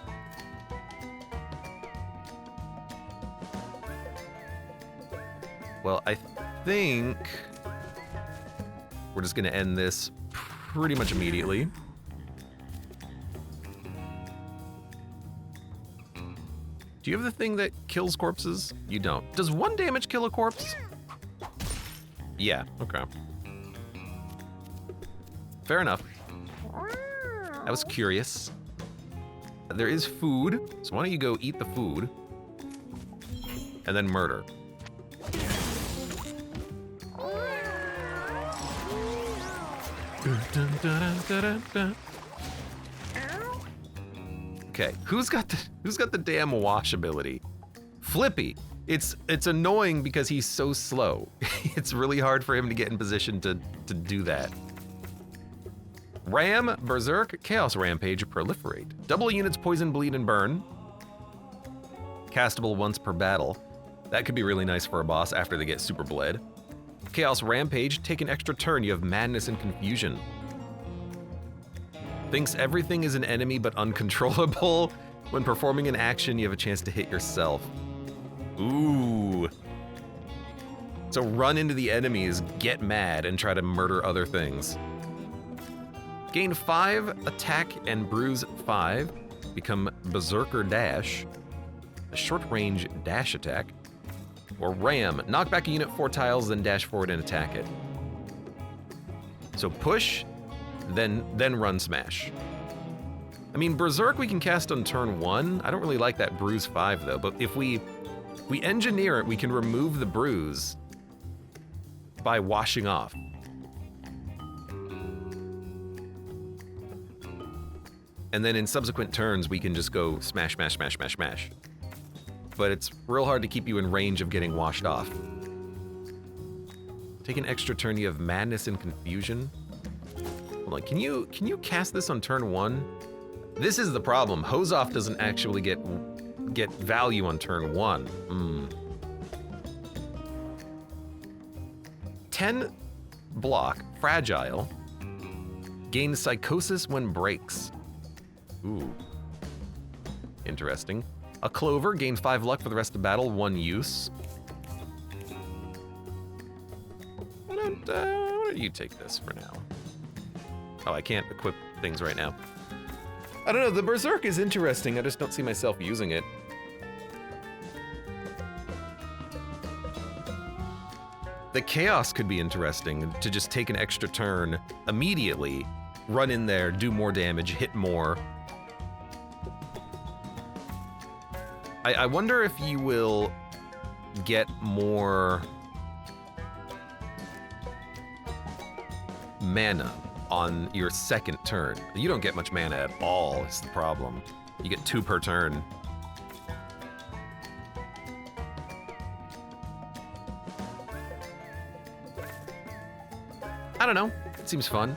Well, I think we're just gonna end this pretty much immediately. Do you have the thing that kills corpses? You don't. Does 1 damage kill a corpse? Yeah, okay. Fair enough. I was curious. There is food, so why don't you go eat the food and then murder. Okay, who's got the damn wash ability? Flippy. It's annoying because he's so slow. It's really hard for him to get in position to do that. Ram, Berserk, Chaos Rampage, Proliferate. Double units poison, bleed, and burn. Castable once per battle. That could be really nice for a boss after they get super bled. Chaos Rampage, take an extra turn. You have Madness and Confusion. Thinks everything is an enemy but uncontrollable. When performing an action, you have a chance to hit yourself. Ooh. So run into the enemies, get mad, and try to murder other things. Gain 5 attack and bruise 5. Become Berserker Dash. A short-range dash attack. Or Ram, knock back a unit 4 tiles, then dash forward and attack it. So push, then run smash. I mean, Berserk we can cast on turn 1. I don't really like that bruise 5 though, but if we engineer it, we can remove the bruise by washing off. And then in subsequent turns, we can just go smash, smash, smash, smash, smash. But it's real hard to keep you in range of getting washed off. Take an extra turn, you have Madness and Confusion. Hold on, can you cast this on turn 1? This is the problem. Hose Off doesn't actually get value on turn 1. 10 block, Fragile. Gain Psychosis when breaks. Ooh. Interesting. A Clover, gain 5 luck for the rest of battle, 1 use. Why don't you take this for now? Oh, I can't equip things right now. I don't know, the Berserk is interesting, I just don't see myself using it. The Chaos could be interesting, to just take an extra turn immediately, run in there, do more damage, hit more. I wonder if you will get more mana on your second turn. You don't get much mana at all, is the problem. You get 2 per turn. I don't know. It seems fun.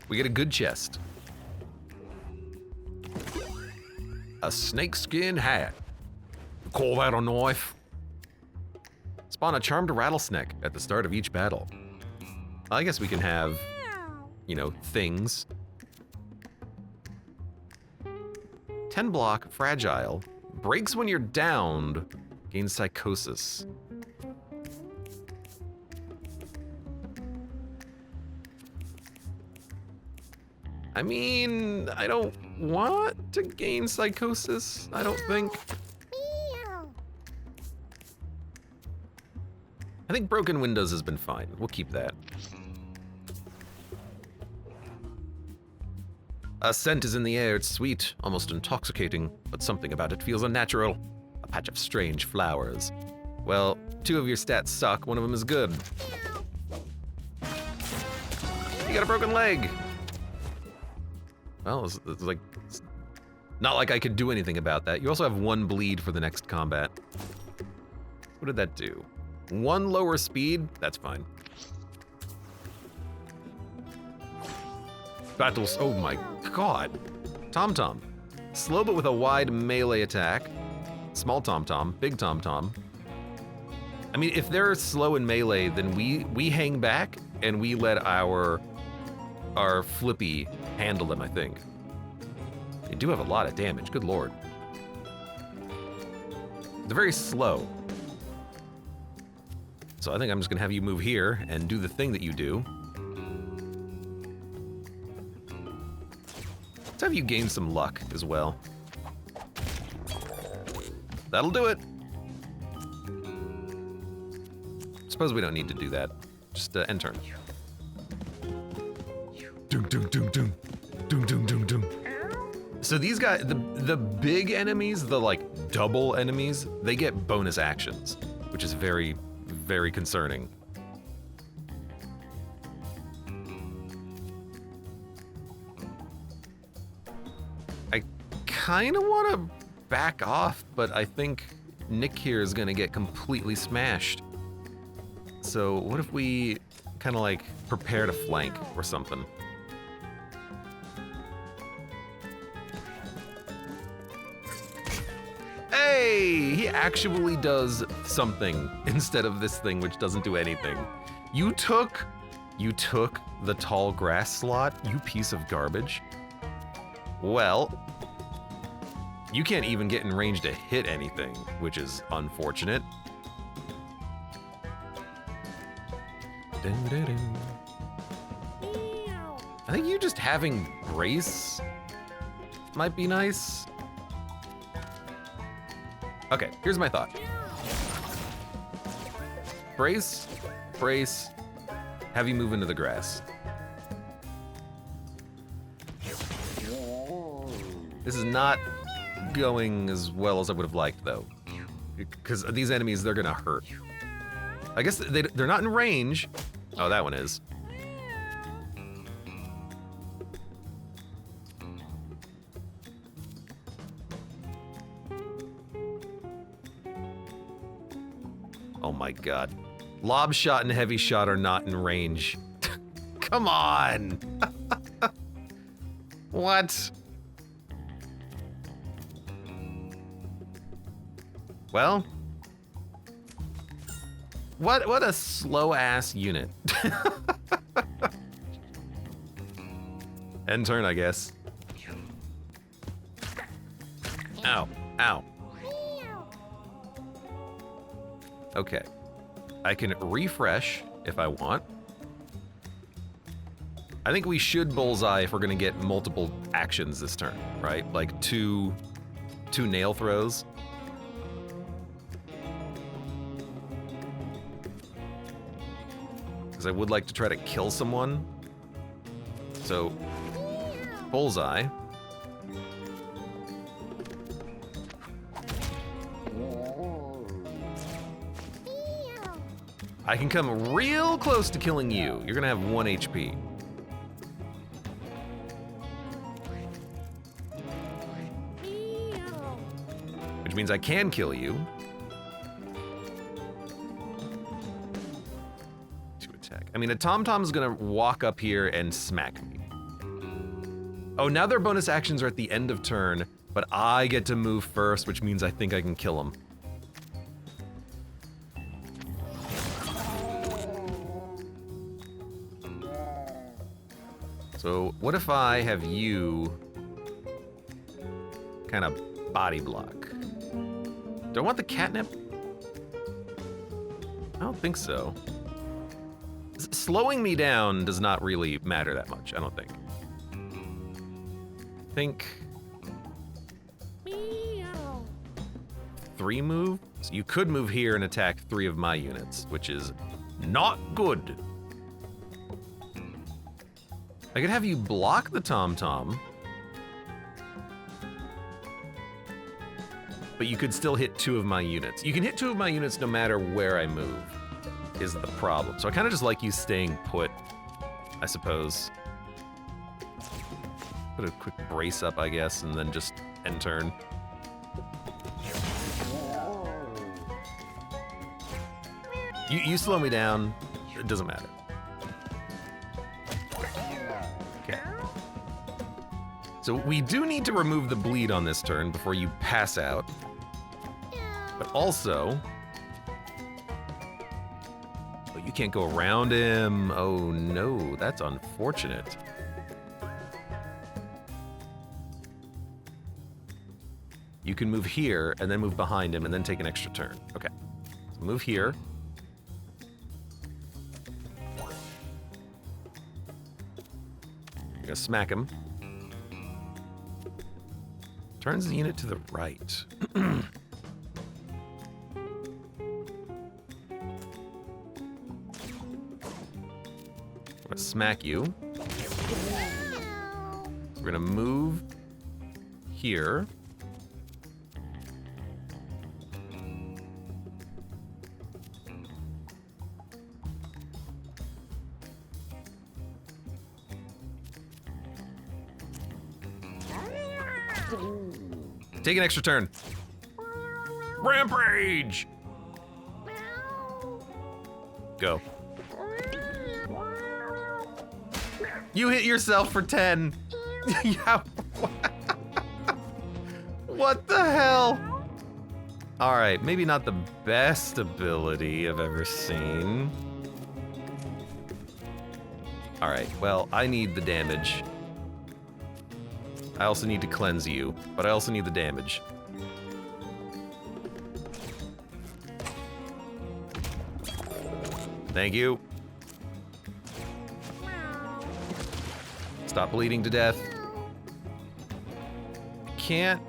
We get a good chest. A snakeskin hat. You call that a knife? Spawn a charmed rattlesnake at the start of each battle. I guess we can have, you know, things. 10 block, fragile. Breaks when you're downed. Gains psychosis. I mean, I don't want to gain psychosis, I don't think. I think broken windows has been fine. We'll keep that. A scent is in the air, it's sweet, almost intoxicating, but something about it feels unnatural. A patch of strange flowers. Well, 2 of your stats suck, 1 of them is good. You got a broken leg! Well, it's like, it's not like I could do anything about that. You also have 1 bleed for the next combat. What did that do? 1 lower speed? That's fine. Battles, oh my god. Tom-Tom. Slow but with a wide melee attack. Small Tom-Tom, big Tom-Tom. I mean, if they're slow in melee, then we hang back and we let our flippy handle them, I think. They do have a lot of damage, good lord. They're very slow. So I think I'm just gonna have you move here and do the thing that you do. Let's have you gain some luck as well. That'll do it. Suppose we don't need to do that. Just end turn. Doom, doom, doom, doom. Doom, doom, doom, doom. So these guys, the big enemies, the like double enemies, they get bonus actions, which is very, very concerning. I kind of want to back off, but I think Nick here is going to get completely smashed. So what if we kind of like prepare to flank or something? Hey, he actually does something instead of this thing which doesn't do anything. You took the tall grass slot, you piece of garbage. Well, you can't even get in range to hit anything, which is unfortunate. I think you just having brace might be nice. Okay, here's my thought. Brace, brace, have you move into the grass. This is not going as well as I would have liked, though. Because these enemies, they're gonna hurt. I guess they're not in range. Oh, that one is. Oh my god. Lob shot and heavy shot are not in range. Come on! What? Well, what a slow-ass unit. End turn, I guess. Ow, ow. Okay. I can refresh if I want. I think we should bullseye if we're gonna get multiple actions this turn, right? Like two nail throws. Because I would like to try to kill someone. So, bullseye. I can come real close to killing you. You're gonna have 1 HP. Which means I can kill you. To attack. I mean, a Tom-Tom's gonna walk up here and smack me. Oh, now their bonus actions are at the end of turn, but I get to move first, which means I think I can kill him. So what if I have you kind of body block? Do I want the catnip? I don't think so. Slowing me down does not really matter that much, I don't think. Three move? So you could move here and attack 3 of my units, which is not good. I could have you block the Tom-Tom, but you could still hit 2 of my units. You can hit 2 of my units no matter where I move, is the problem. So I kind of just like you staying put, I suppose. Put a quick brace up, I guess, and then just end turn. You slow me down, it doesn't matter. Okay. So we do need to remove the bleed on this turn before you pass out. But also... Oh, you can't go around him. Oh no, that's unfortunate. You can move here and then move behind him and then take an extra turn. Okay, so move here. You're gonna smack him. Turns the unit to the right. I'm gonna smack you. We're gonna move here. Take an extra turn. Rampage! Go. You hit yourself for 10. Yeah. What the hell? All right, maybe not the best ability I've ever seen. All right, well, I need the damage. I also need to cleanse you, but I also need the damage. Thank you. Stop bleeding to death. Can't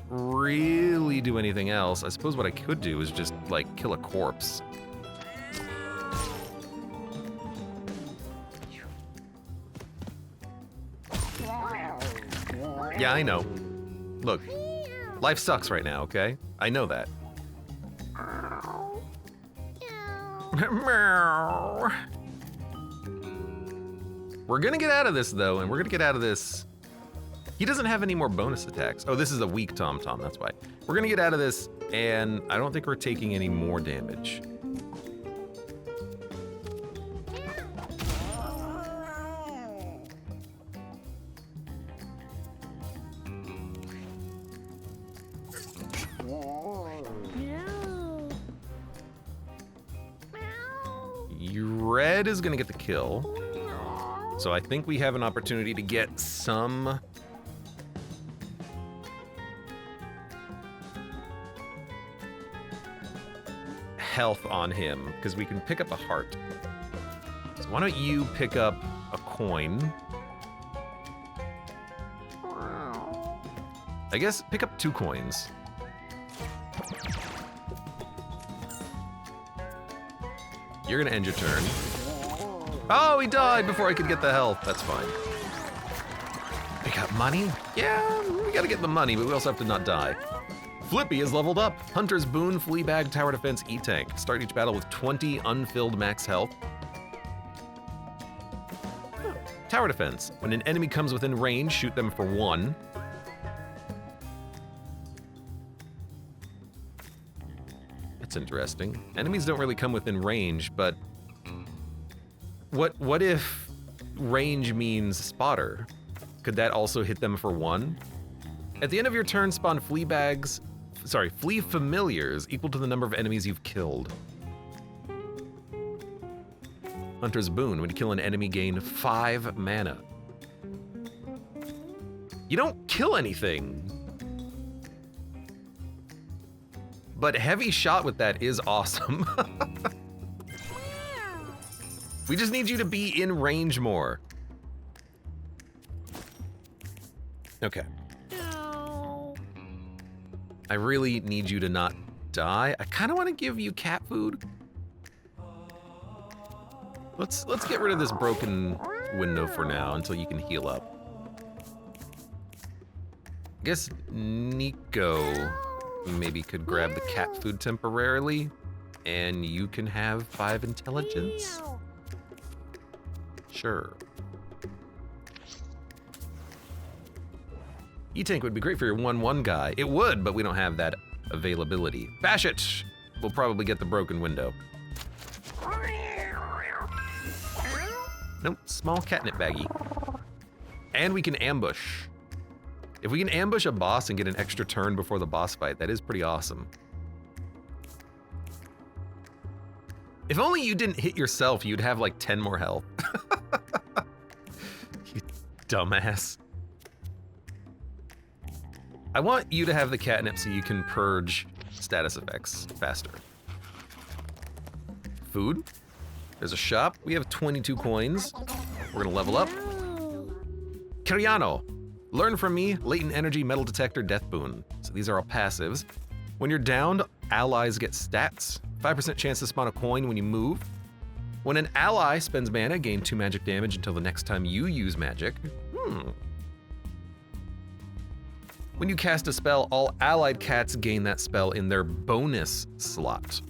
really do anything else. I suppose what I could do is just, like, kill a corpse. Yeah, I know. Look, life sucks right now, okay? I know that. We're gonna get out of this, though, and we're gonna get out of this. He doesn't have any more bonus attacks. Oh, this is a weak Tom-Tom, that's why. We're gonna get out of this, and I don't think we're taking any more damage. Red is gonna get the kill. So I think we have an opportunity to get some health on him, because we can pick up a heart. So why don't you pick up a coin? I guess pick up 2 coins. You're gonna end your turn. Oh, he died before I could get the health. That's fine. We got money? Yeah, we gotta get the money, but we also have to not die. Flippy is leveled up. Hunter's Boon, Fleabag, Tower Defense, E-Tank. Start each battle with 20 unfilled max health. Tower Defense. When an enemy comes within range, shoot them for 1. That's interesting. Enemies don't really come within range, but what if range means spotter? Could that also hit them for 1? At the end of your turn, spawn flea familiars equal to the number of enemies you've killed. Hunter's Boon. When you kill an enemy, gain 5 mana. You don't kill anything. But heavy shot with that is awesome. We just need you to be in range more. Okay. I really need you to not die. I kind of want to give you cat food. Let's get rid of this broken window for now until you can heal up. I guess Nico maybe could grab the cat food temporarily, and you can have 5 intelligence. Sure. E-Tank would be great for your 1/1 guy. It would, but we don't have that availability. Bash it! We'll probably get the broken window. Nope, small catnip baggie. And we can ambush. If we can ambush a boss and get an extra turn before the boss fight, that is pretty awesome. If only you didn't hit yourself, you'd have like 10 more health. You dumbass. I want you to have the catnip so you can purge status effects faster. Food. There's a shop. We have 22 coins. We're gonna level up. Cariano. Learn from me, latent energy, metal detector, death boon. So these are all passives. When you're downed, allies get stats. 5% chance to spawn a coin when you move. When an ally spends mana, gain 2 magic damage until the next time you use magic. When you cast a spell, all allied cats gain that spell in their bonus slot.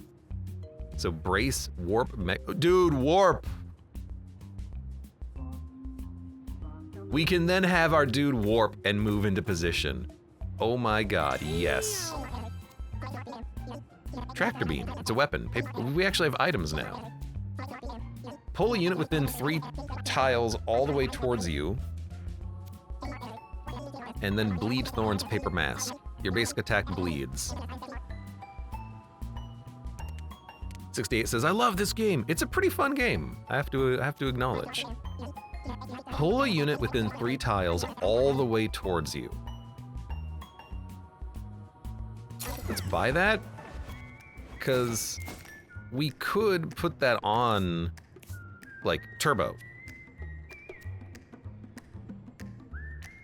So brace, warp, dude, warp! We can then have our dude warp and move into position. Oh my god, yes. Tractor beam, it's a weapon. We actually have items now. Pull a unit within 3 tiles all the way towards you. And then bleed Thorn's paper mask. Your basic attack bleeds. 68 says, I love this game. It's a pretty fun game. I have to acknowledge. Pull a unit within 3 tiles all the way towards you. Let's buy that. Because we could put that on, like, turbo.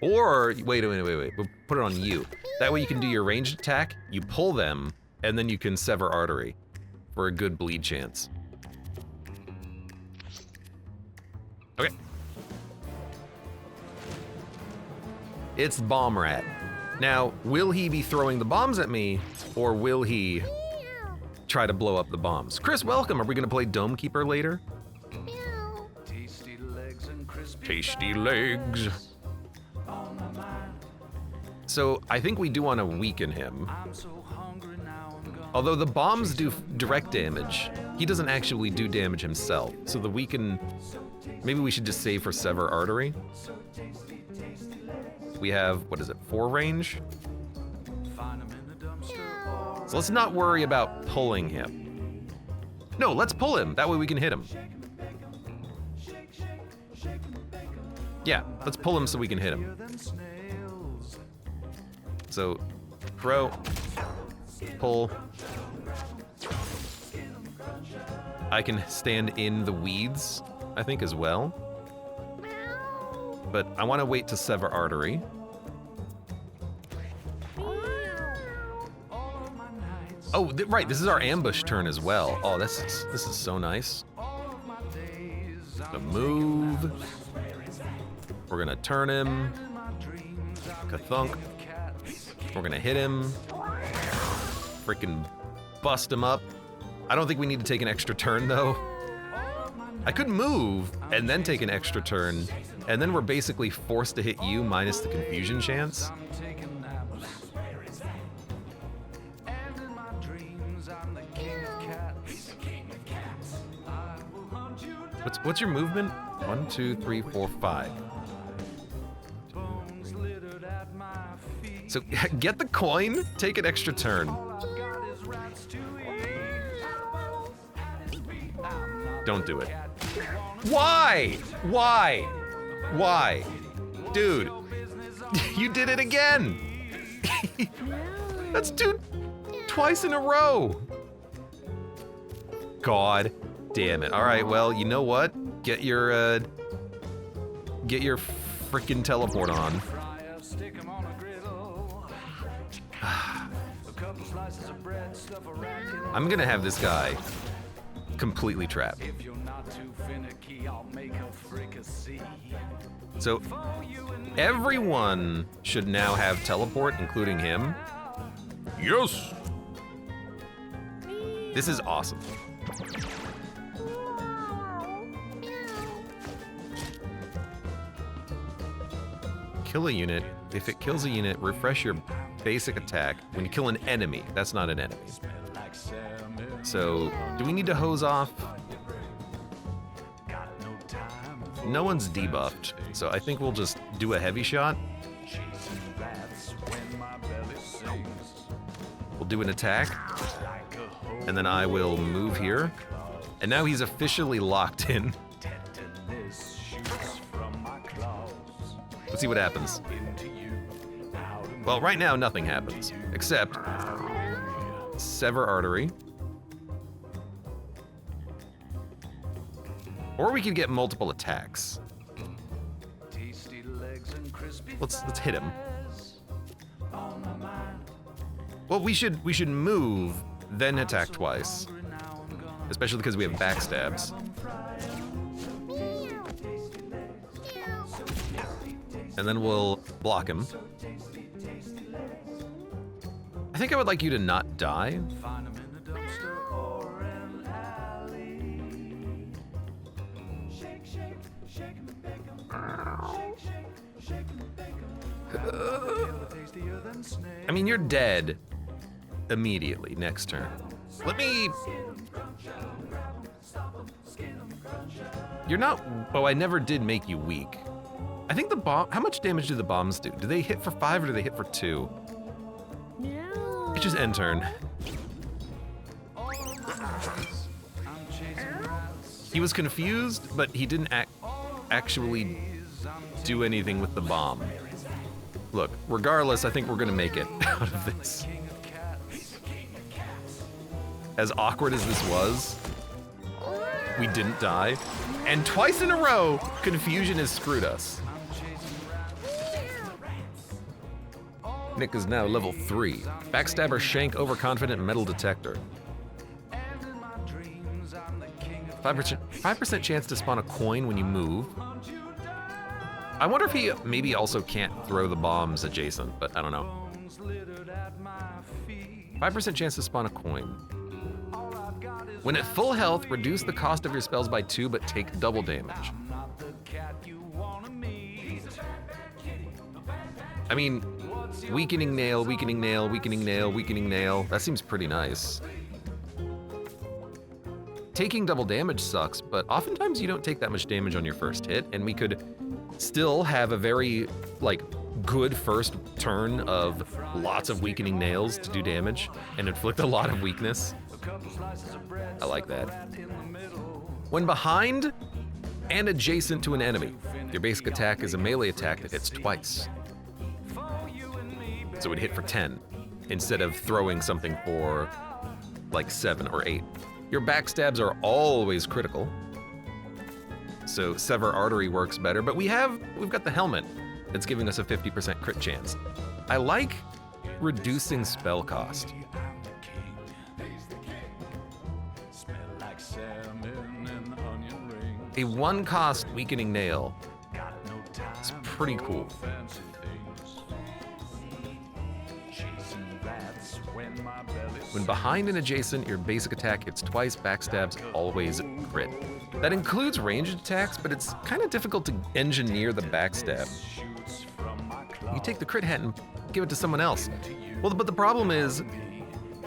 Or, wait. We'll put it on you. That way you can do your ranged attack, you pull them, and then you can sever artery for a good bleed chance. Okay. It's Bomb Rat. Now, will he be throwing the bombs at me, or will he try to blow up the bombs? Chris, welcome. Are we gonna play Dome Keeper later? Tasty legs and crispy. Tasty legs. So I think we do want to weaken him. I'm so hungry now I'm gonna Although the bombs do direct damage, he doesn't actually do damage himself. So the weaken, maybe we should just save for sever artery. We have, what is it, 4 range? find 'em in the dumpster or So let's not worry about pulling him. No, let's pull him. That way we can hit him. Yeah, let's pull him so we can hit him. than snails. So, throw, pull. I can stand in the weeds, I think, as well. But I want to wait to sever artery. Oh, right, this is our ambush turn as well. Oh, this is so nice. The move. We're gonna turn him. Kathunk. We're gonna hit him. freaking bust him up. I don't think we need to take an extra turn, though. I could move and then take an extra turn, and then we're basically forced to hit you minus the confusion chance. What's your movement? 1, 2, 3, 4, 5. So get the coin, take an extra turn. Don't do it. Why? Why? Why? Dude, you did it again. That's twice in a row. God damn it. All right, well, you know what? Get your freaking teleport on. I'm gonna have this guy completely trapped. So everyone should now have teleport, including him. Yes. This is awesome. Kill a unit. If it kills a unit, refresh your basic attack. When you kill an enemy, that's not an enemy. So, do we need to hose off? No one's debuffed, so I think we'll just do a heavy shot. We'll do an attack, and then I will move here. And now he's officially locked in. Let's see what happens. Well, right now, nothing happens, except sever artery. Or we could get multiple attacks. Let's hit him. Well, we should move, then attack twice. Especially because we have backstabs. And then we'll block him. I think I would like you to not die. I mean, you're dead immediately next turn. Let me... You're not... Oh, I never did make you weak. I think the bomb... How much damage do the bombs do? Do they hit for 5 or do they hit for 2? No. It's just end turn. He was confused, but he didn't actually do anything with the bomb. Look, regardless, I think we're gonna make it out of this. As awkward as this was, we didn't die. And twice in a row, confusion has screwed us. Nick is now level 3. Backstabber, Shank, Overconfident, Metal Detector. 5% chance to spawn a coin when you move. I wonder if he maybe also can't throw the bombs adjacent, but I don't know. 5% chance to spawn a coin. When at full health, reduce the cost of your spells by 2, but take double damage. I mean, weakening nail, weakening nail, weakening nail, weakening nail. That seems pretty nice. Taking double damage sucks, but oftentimes you don't take that much damage on your first hit, and we could still have a very, good first turn of lots of weakening nails to do damage and inflict a lot of weakness. I like that. When behind and adjacent to an enemy, your basic attack is a melee attack that hits twice. So it would hit for 10, instead of throwing something for 7 or 8. Your backstabs are always critical, so Sever Artery works better, but we've got the helmet that's giving us a 50% crit chance. I like reducing spell cost. A 1-cost weakening nail is pretty cool. When behind an adjacent, your basic attack hits twice, backstabs always crit. That includes ranged attacks, but it's kind of difficult to engineer the backstab. You take the crit hit and give it to someone else. Well, but the problem is,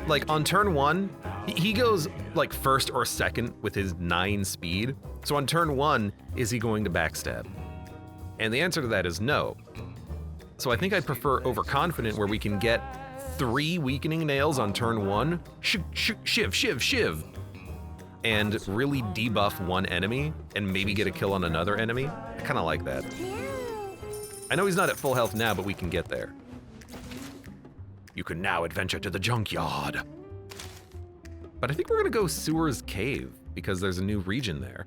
like on turn 1, he goes like first or second with his 9 speed. So on turn 1, is he going to backstab? And the answer to that is no. So I think I prefer overconfident, where we can get 3 weakening nails on turn 1, shiv, and really debuff one enemy and maybe get a kill on another enemy. I kind of like that. I know he's not at full health now, but we can get there. You can now adventure to the junkyard. But I think we're gonna go Sewer's Cave because there's a new region there.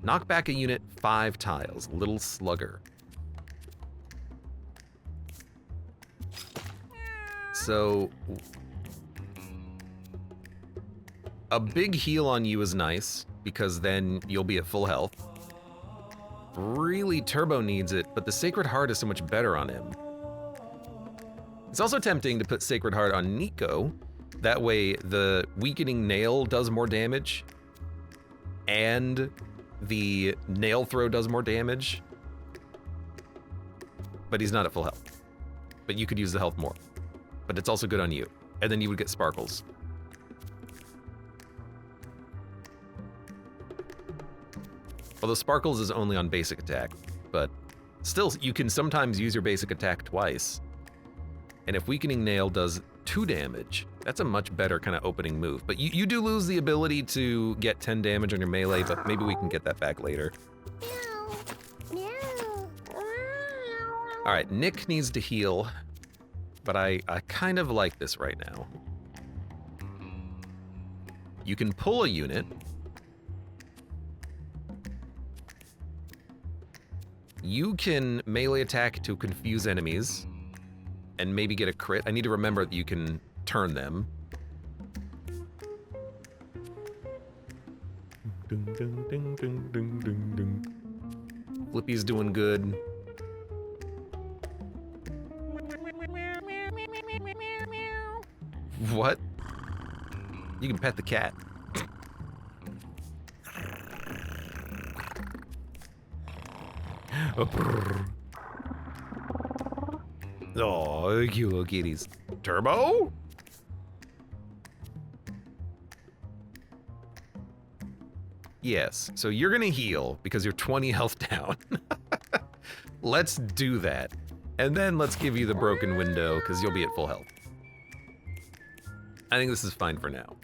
Knock back a unit 5 tiles, Little Slugger. So, a big heal on you is nice because then you'll be at full health. Really, Turbo needs it, but the Sacred Heart is so much better on him. It's also tempting to put Sacred Heart on Nico. That way, the Weakening Nail does more damage, and the Nail Throw does more damage. But he's not at full health. But you could use the health more. But it's also good on you. And then you would get Sparkles. Although Sparkles is only on basic attack, but still, you can sometimes use your basic attack twice. And if Weakening Nail does 2 damage, that's a much better kind of opening move. But you do lose the ability to get 10 damage on your melee, but maybe we can get that back later. All right, Nick needs to heal, but I kind of like this right now. You can pull a unit. You can melee attack to confuse enemies and maybe get a crit. I need to remember that you can turn them. Flippy's doing good. What? You can pet the cat. Oh, cute little kitties. Turbo? Yes, so you're gonna heal because you're 20 health down. Let's do that. And then let's give you the broken window because you'll be at full health. I think this is fine for now.